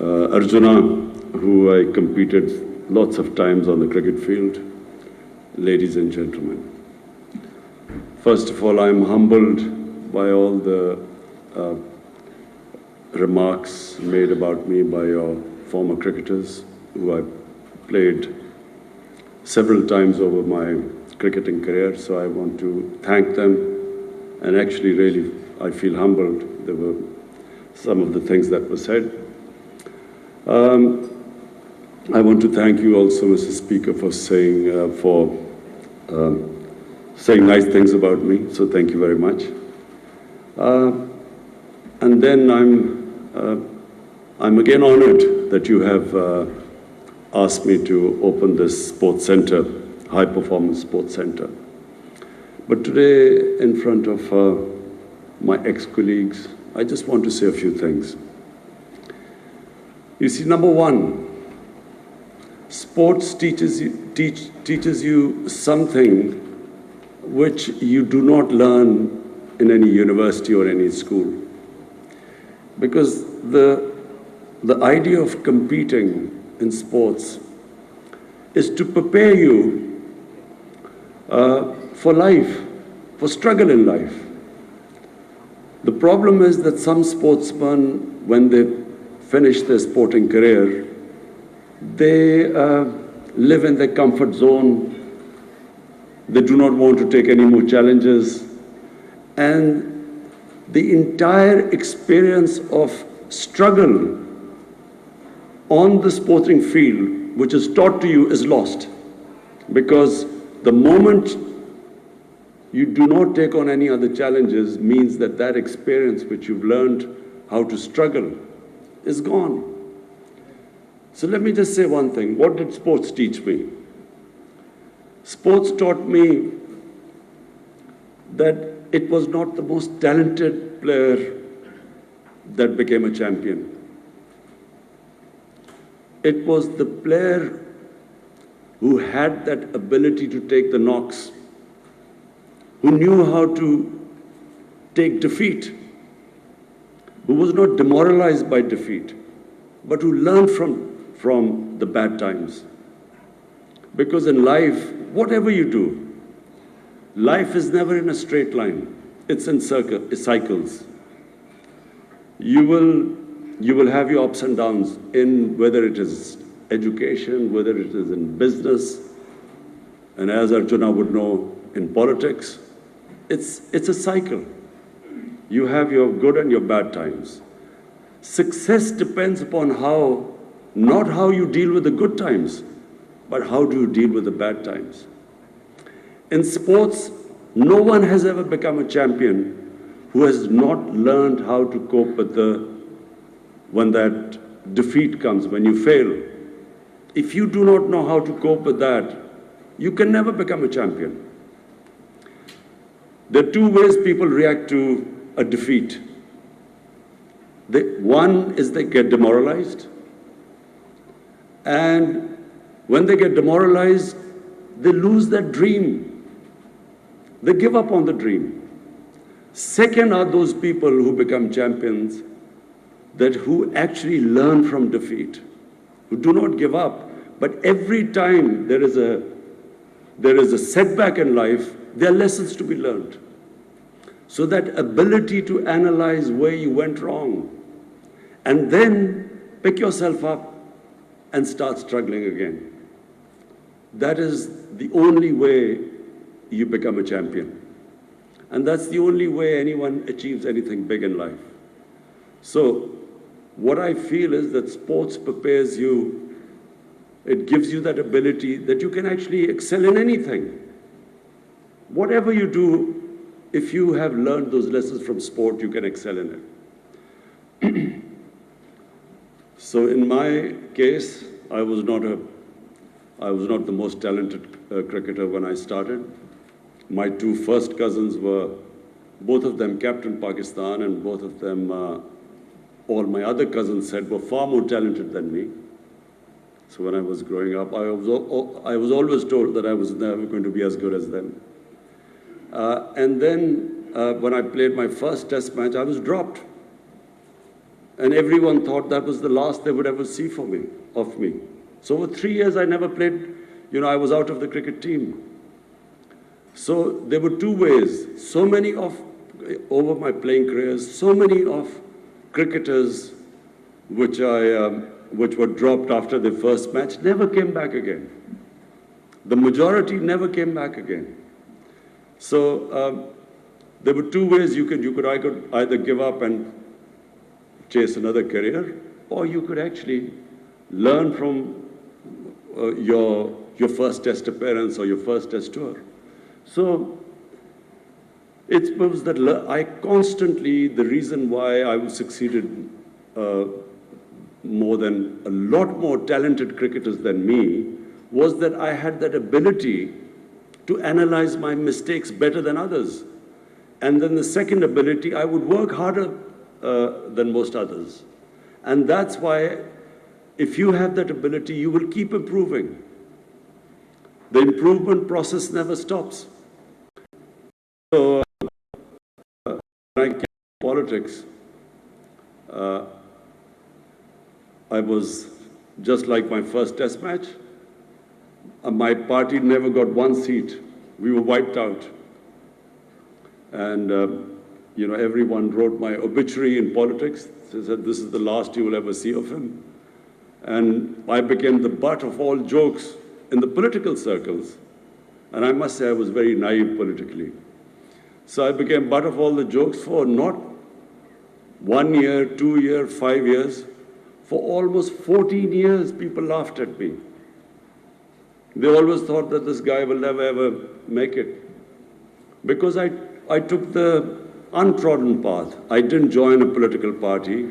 Arjuna, who I competed lots of times on the cricket field, ladies and gentlemen. First of all, I am humbled by all the remarks made about me by your former cricketers, who I played several times over my cricketing career. So I want to thank them, and actually really I feel humbled. There were some of the things that were said. I want to thank you also, Mr. Speaker, for saying nice things about me. So thank you very much. And then I'm again honored that you have asked me to open this sports center, high performance sports center. But today, in front of my ex-colleagues, I just want to say a few things. You see, number one, sports teaches you something which you do not learn in any university or any school. Because the idea of competing in sports is to prepare you for life, for struggle in life. The problem is that some sportsmen, when they finish their sporting career, they live in their comfort zone. They do not want to take any more challenges. And the entire experience of struggle on the sporting field, which is taught to you, is lost. Because the moment you do not take on any other challenges means that that experience which you've learned how to struggle is gone. So let me just say one thing. What did sports teach me? Sports taught me that it was not the most talented player that became a champion. It was the player who had that ability to take the knocks, who knew how to take defeat, who was not demoralized by defeat, but who learned from the bad times. Because in life, whatever you do, life is never in a straight line. It's in cycles. You will have your ups and downs in whether it is education, whether it is in business, and as Arjuna would know, in politics. It's a cycle. You have your good and your bad times. Success depends upon not how you deal with the good times, but how do you deal with the bad times. In sports, no one has ever become a champion who has not learned how to cope with when that defeat comes, when you fail. If you do not know how to cope with that, you can never become a champion. There are two ways people react to a defeat. One is they get demoralized. And when they get demoralized, they lose their dream. They give up on the dream. Second are those people who become champions, who actually learn from defeat, who do not give up. But every time there is a setback in life, there are lessons to be learned. So that ability to analyze where you went wrong, and then pick yourself up and start struggling again. That is the only way you become a champion. And that's the only way anyone achieves anything big in life. So what I feel is that sports prepares you, it gives you that ability that you can actually excel in anything. Whatever you do, if you have learned those lessons from sport, you can excel in it. So in my case, I was not the most talented cricketer when I started. My two first cousins were, both of them captained Pakistan, and both of them, all my other cousins said, were far more talented than me. So when I was growing up, I was always told that I was never going to be as good as them. And then when I played my first test match, I was dropped. And everyone thought that was the last they would ever see of me. So for 3 years I never played, I was out of the cricket team. So there were two ways. Over my playing careers, so many of cricketers which were dropped after their first match never came back again. The majority never came back again. So there were two ways I could either give up and chase another career, or you could actually learn from your first test appearance or your first test tour. So it was that the reason why I succeeded more than a lot more talented cricketers than me was that I had that ability to analyze my mistakes better than others. And then the second ability, I would work harder than most others. And that's why if you have that ability, you will keep improving. The improvement process never stops. So when I came to politics, I was just like my first test match. My party never got one seat. We were wiped out. And, everyone wrote my obituary in politics. They said, this is the last you will ever see of him. And I became the butt of all jokes in the political circles. And I must say I was very naive politically. So I became butt of all the jokes for not 1 year, 2 years, 5 years. For almost 14 years, people laughed at me. They always thought that this guy will never ever make it. Because I took the untrodden path. I didn't join a political party.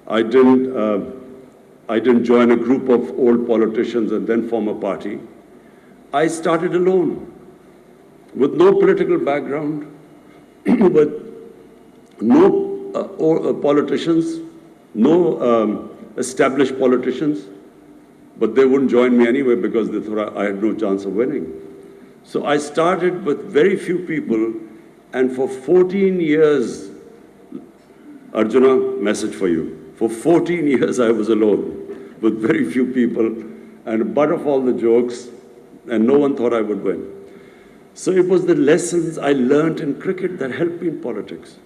I didn't join a group of old politicians and then form a party. I started alone, with no political background, with no politicians, no established politicians, but they wouldn't join me anyway because they thought I had no chance of winning. So I started with very few people, and for 14 years, Arjuna, message for you. For 14 years I was alone with very few people and butt of all the jokes, and no one thought I would win. So it was the lessons I learned in cricket that helped me in politics.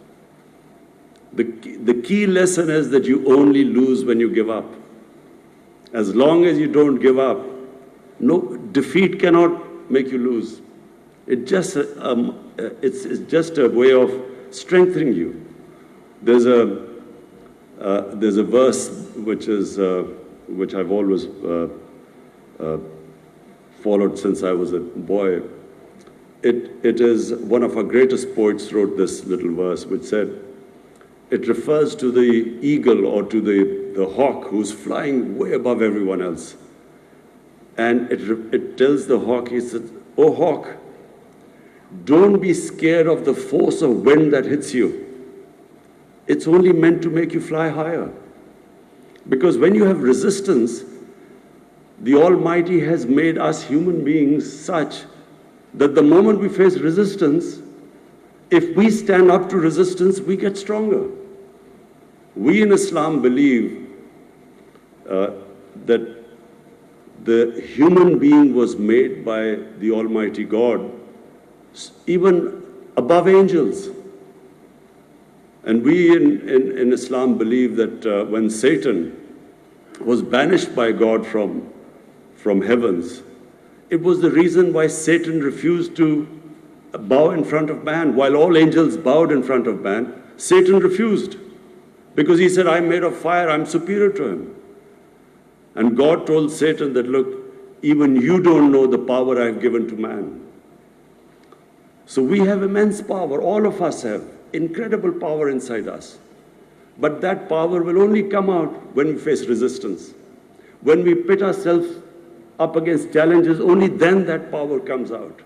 The key lesson is that you only lose when you give up. As long as you don't give up, no defeat cannot make you lose. It's just a way of strengthening you. There's a verse which I've always followed since I was a boy. It is one of our greatest poets wrote this little verse, which said, it refers to the eagle or to the hawk who's flying way above everyone else. And it tells the hawk, he says, "Oh hawk, don't be scared of the force of wind that hits you. It's only meant to make you fly higher. Because when you have resistance, the Almighty has made us human beings such that the moment we face resistance, if we stand up to resistance, we get stronger." We in Islam believe that the human being was made by the Almighty God, even above angels. And we in Islam believe that when Satan was banished by God from heavens, it was the reason why Satan refused to bow in front of man. While all angels bowed in front of man, Satan refused. Because he said, I'm made of fire, I'm superior to him. And God told Satan that, look, even you don't know the power I've given to man. So we have immense power, all of us have incredible power inside us. But that power will only come out when we face resistance. When we pit ourselves up against challenges, only then that power comes out.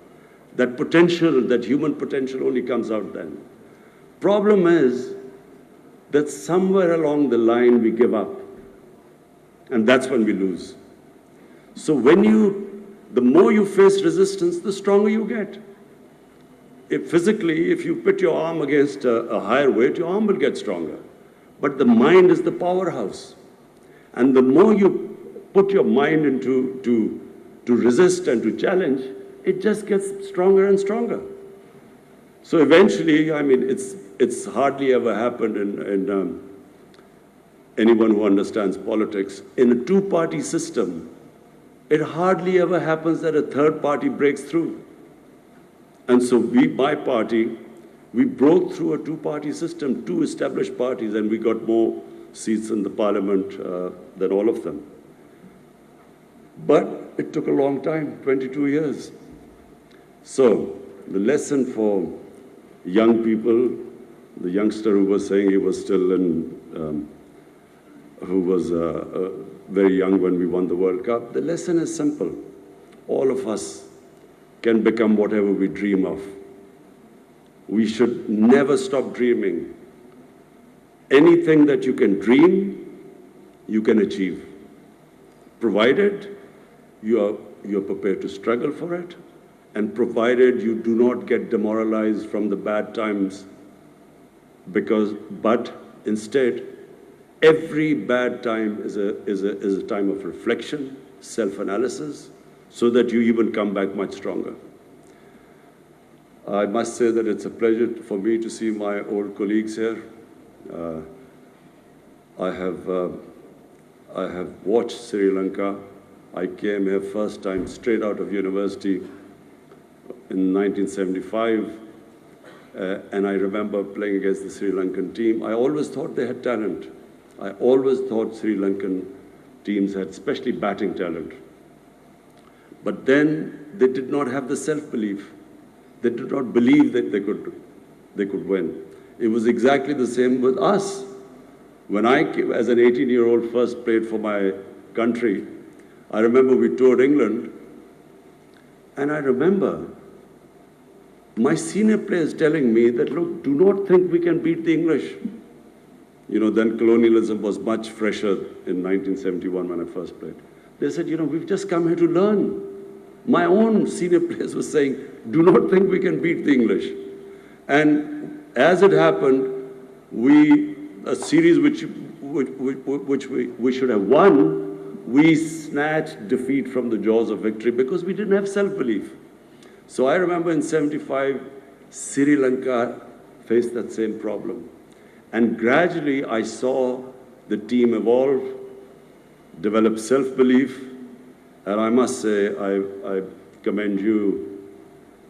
That potential, that human potential only comes out then. Problem is that somewhere along the line we give up. And that's when we lose. So the more you face resistance, the stronger you get. If you put your arm against a higher weight, your arm will get stronger. but the mind is the powerhouse. And the more you put your mind into to resist and to challenge, it just gets stronger and stronger. So eventually, I mean, it's hardly ever happened in anyone who understands politics. In a two-party system, it hardly ever happens that a third party breaks through. And so my party, we broke through a two-party system, two established parties, and we got more seats in the parliament than all of them. But it took a long time, 22 years. So the lesson for young people, the youngster who was saying he was still who was very young when we won the World Cup, the lesson is simple. All of us can become whatever we dream of. We should never stop dreaming. Anything that you can dream, you can achieve, provided you are prepared to struggle for it, and provided you do not get demoralized from the bad times, but instead, every bad time is a time of reflection, self-analysis, so that you even come back much stronger. I must say that it's a pleasure for me to see my old colleagues here. I have watched Sri Lanka. I came here first time straight out of university in 1975, and I remember playing against the Sri Lankan team. I always thought they had talent. I always thought Sri Lankan teams had especially batting talent. But then they did not have the self-belief. They did not believe that they could win. It was exactly the same with us. When I, as an 18-year-old, first played for my country, I remember we toured England, and I remember my senior players telling me that, look, do not think we can beat the English. You know, then colonialism was much fresher in 1971 when I first played. They said, you know, we've just come here to learn. My own senior players were saying, do not think we can beat the English. And as it happened, a series which we should have won, we snatched defeat from the jaws of victory because we didn't have self-belief. So I remember in 75, Sri Lanka faced that same problem. And gradually I saw the team evolve, develop self-belief, and I must say I commend you,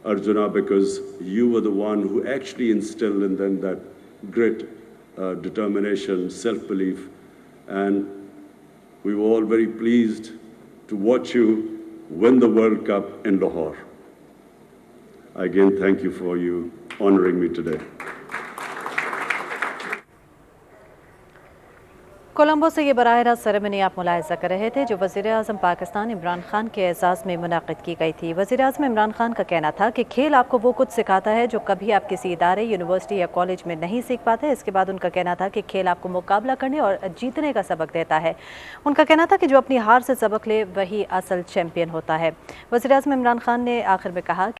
Arjuna, because you were the one who actually instilled in them that grit, determination, self-belief, and we were all very pleased to watch you win the World Cup in Lahore. Again, thank you for you honoring me today. Colombo سے یہ براہ راست ceremony آپ ملاحظہ کر رہے تھے جو وزیراعظم پاکستان عمران خان کے اعزاز میں منعقد کی گئی تھی۔ وزیراعظم عمران خان کا کہنا تھا کہ کھیل آپ کو وہ کچھ سکھاتا ہے جو کبھی آپ کسی ادارے، یونیورسٹی یا کالج میں نہیں سیکھ پاتے۔ اس کے بعد ان کا کہنا تھا کہ کھیل آپ کو مقابلہ کرنے اور جیتنے کا سبق دیتا ہے۔ ان کا کہنا تھا کہ جو اپنی ہار سے سبق لے وہی اصل چیمپئن ہوتا ہے۔ وزیراعظم عمران خان نے آخر میں کہا